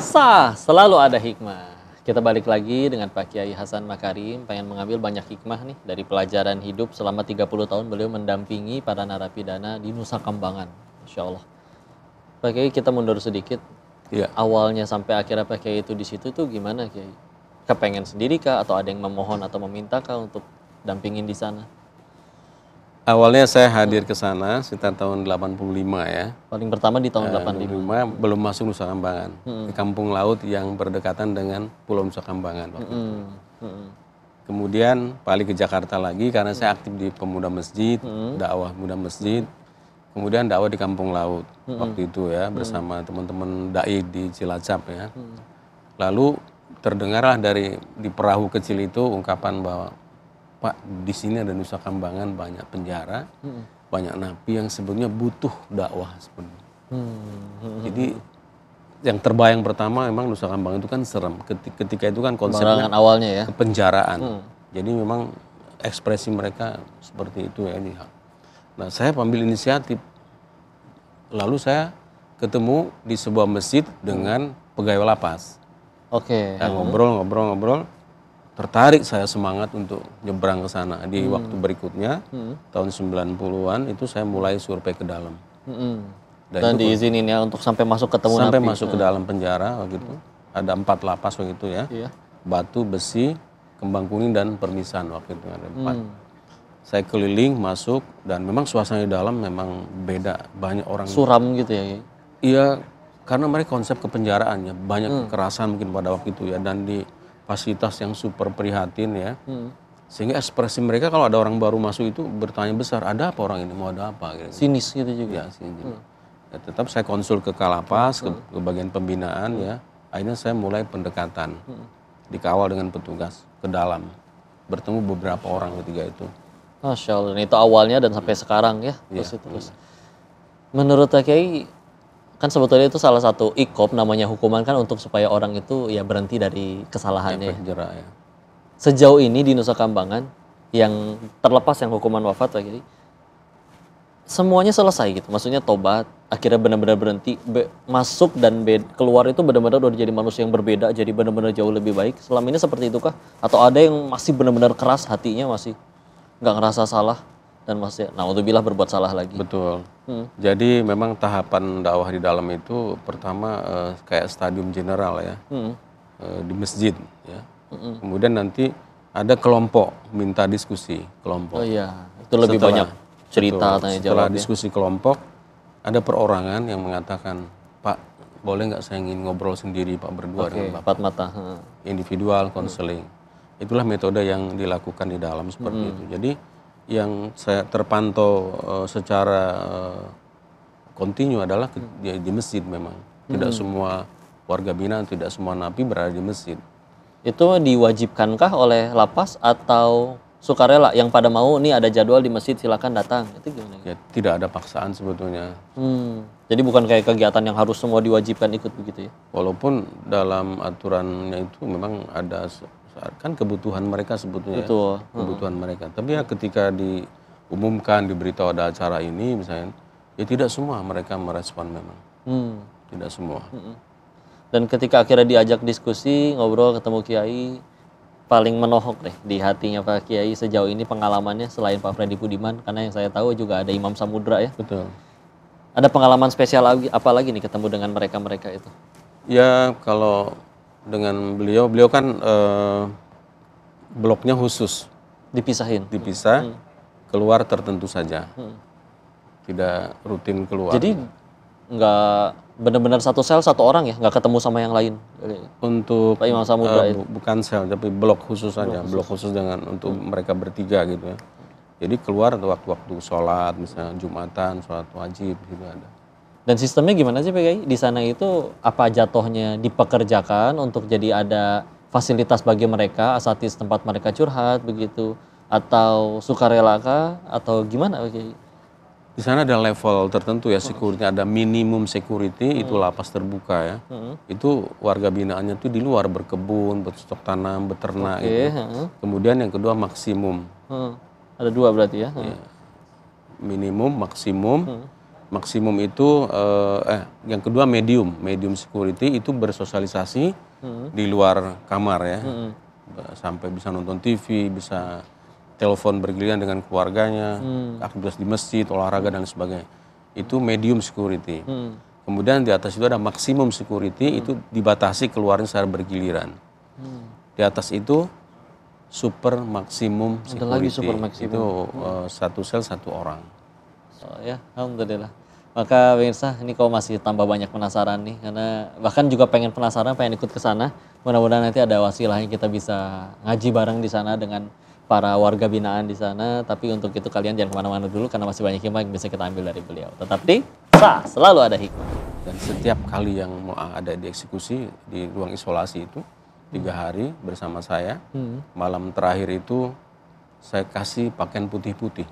Selalu ada hikmah. Kita balik lagi dengan Pak Kiai Hasan Makarim, pengen mengambil banyak hikmah nih dari pelajaran hidup selama 30 tahun beliau mendampingi para narapidana di Nusa Kambangan. Insya Allah. Pak Kiai, kita mundur sedikit. Iya. Awalnya sampai akhirnya Pak Kiai itu di situ tuh gimana Kiai? Kepengen sendiri kah atau ada yang memohon atau meminta kah untuk dampingin di sana? Awalnya saya hadir ke sana sekitar tahun 85 ya. Paling pertama di tahun 85. 85 belum masuk Nusa Kambangan. Di kampung laut yang berdekatan dengan Pulau Nusa Kambangan waktu itu. Kemudian balik ke Jakarta lagi karena saya aktif di pemuda masjid, dakwah muda masjid. Kemudian dakwah di kampung laut waktu itu ya bersama teman-teman dai di Cilacap ya. Lalu terdengarlah di perahu kecil itu ungkapan bahwa Pak, di sini ada Nusa Kambangan banyak penjara, banyak napi yang sebetulnya butuh dakwah sebenarnya. Jadi yang terbayang pertama memang Nusa Kambangan itu kan serem. Ketika itu kan konsepnya awalnya ya. Kepenjaraan. Jadi memang ekspresi mereka seperti itu ya. Nah, saya ambil inisiatif. Lalu saya ketemu di sebuah masjid dengan pegawai lapas. Oke. Saya ngobrol. Tertarik saya semangat untuk nyebrang ke sana. Di waktu berikutnya, tahun 90-an itu saya mulai survei ke dalam. Dan diizinin ya untuk sampai masuk ketemu sampai napi. masuk ke dalam penjara waktu itu. Ada 4 lapas waktu itu ya. Iya. Batu, Besi, Kembang Kuning, dan Permisan waktu itu ada 4. Saya keliling masuk dan memang suasana di dalam memang beda. Banyak orang. Suram gitu ya. Iya, karena mereka konsep kepenjaraannya. Banyak kekerasan mungkin pada waktu itu ya. Dan di fasilitas yang super prihatin ya, sehingga ekspresi mereka kalau ada orang baru masuk itu bertanya besar, ada apa orang ini, mau ada apa? Gitu. Sinis gitu juga. Ya, sinis. Ya, tetap saya konsul ke Kalapas, ke bagian pembinaan ya, akhirnya saya mulai pendekatan, dikawal dengan petugas ke dalam, bertemu beberapa orang ketiga itu. Masya Allah, itu awalnya dan sampai sekarang ya, terus. Menurut Pak Kiai, kan sebetulnya itu salah satu iqob namanya hukuman kan untuk supaya orang itu ya berhenti dari kesalahannya. Jerak ya. Sejauh ini di Nusa Kambangan yang terlepas yang hukuman wafat lagi, semuanya selesai gitu. Maksudnya tobat, akhirnya benar-benar berhenti, masuk dan keluar itu benar-benar udah jadi manusia yang berbeda, jadi benar-benar jauh lebih baik. Selama ini seperti itu kah? Atau ada yang masih benar-benar keras hatinya, masih nggak ngerasa salah dan masih, naudzubillah berbuat salah lagi. Betul. Jadi memang tahapan dakwah di dalam itu pertama kayak stadium general ya, di masjid ya. Kemudian nanti ada kelompok minta diskusi kelompok. Oh iya, itu lebih banyak cerita tanya jawab. Setelah diskusi kelompok ada perorangan yang mengatakan, Pak boleh nggak saya ingin ngobrol sendiri Pak berdua dengan Bapak. 4 mata. Individual counseling. Itulah metode yang dilakukan di dalam seperti itu. Jadi yang saya terpantau secara kontinu adalah di masjid memang. Tidak semua warga binaan, tidak semua napi berada di masjid. Itu diwajibkankah oleh lapas atau sukarela yang pada mau nih ada jadwal di masjid silakan datang? Itu gimana? Ya, tidak ada paksaan sebetulnya. Jadi bukan kayak kegiatan yang harus semua diwajibkan ikut begitu ya? Walaupun dalam aturannya itu memang ada kan kebutuhan mereka sebetulnya. Betul. Kebutuhan mereka. Tapi ya ketika diumumkan, diberitahu ada acara ini misalnya, ya tidak semua mereka merespon memang. Tidak semua. Dan ketika akhirnya diajak diskusi, ngobrol, ketemu Kiai, paling menohok deh di hatinya Pak Kiai sejauh ini pengalamannya selain Pak Freddy Budiman, karena yang saya tahu juga ada Imam Samudra ya. Betul. Ada pengalaman spesial apa lagi nih ketemu dengan mereka-mereka itu? Ya kalau dengan beliau kan bloknya khusus. Dipisahin? Dipisah, keluar tertentu saja. Tidak rutin keluar. Jadi nggak benar-benar satu sel satu orang ya, nggak ketemu sama yang lain? Untuk Pak Imam Samudra bukan sel, tapi blok khusus saja. Blok khusus dengan untuk mereka bertiga gitu ya. Jadi keluar waktu-waktu sholat, misalnya Jumatan, sholat wajib gitu ada. Dan sistemnya gimana sih Pak Kiai? Di sana itu apa jatuhnya dipekerjakan untuk jadi ada fasilitas bagi mereka, asatidz tempat mereka curhat begitu, atau sukarela kah atau gimana Pak Kiai? Di sana ada level tertentu ya, security, ada minimum security, itu lapas terbuka ya. Itu warga binaannya tuh di luar berkebun, bercocok tanam, beternak gitu. Kemudian yang kedua maksimum. Ada 2 berarti ya? Ya. Minimum, maksimum. maksimum itu yang kedua medium security itu bersosialisasi di luar kamar ya, sampai bisa nonton TV, bisa telepon bergiliran dengan keluarganya, aktivitas di masjid, olahraga dan sebagainya. Itu medium security. Kemudian di atas itu ada maksimum security, itu dibatasi keluarnya secara bergiliran. Di atas itu super maksimum security. Ada lagi super maksimum. Itu satu sel satu orang. Oh, ya, alhamdulillah. Maka pemirsa, ini kau masih tambah banyak penasaran nih, karena bahkan juga pengen penasaran, pengen ikut ke sana. Mudah-mudahan nanti ada wasilahnya kita bisa ngaji bareng di sana dengan para warga binaan di sana. Tapi untuk itu kalian jangan kemana-mana dulu, karena masih banyak hikmah yang bisa kita ambil dari beliau. Tetap di selalu ada hikmah. Dan setiap kali yang mau ada dieksekusi di ruang isolasi itu 3 hari bersama saya, malam terakhir itu saya kasih pakaian putih-putih.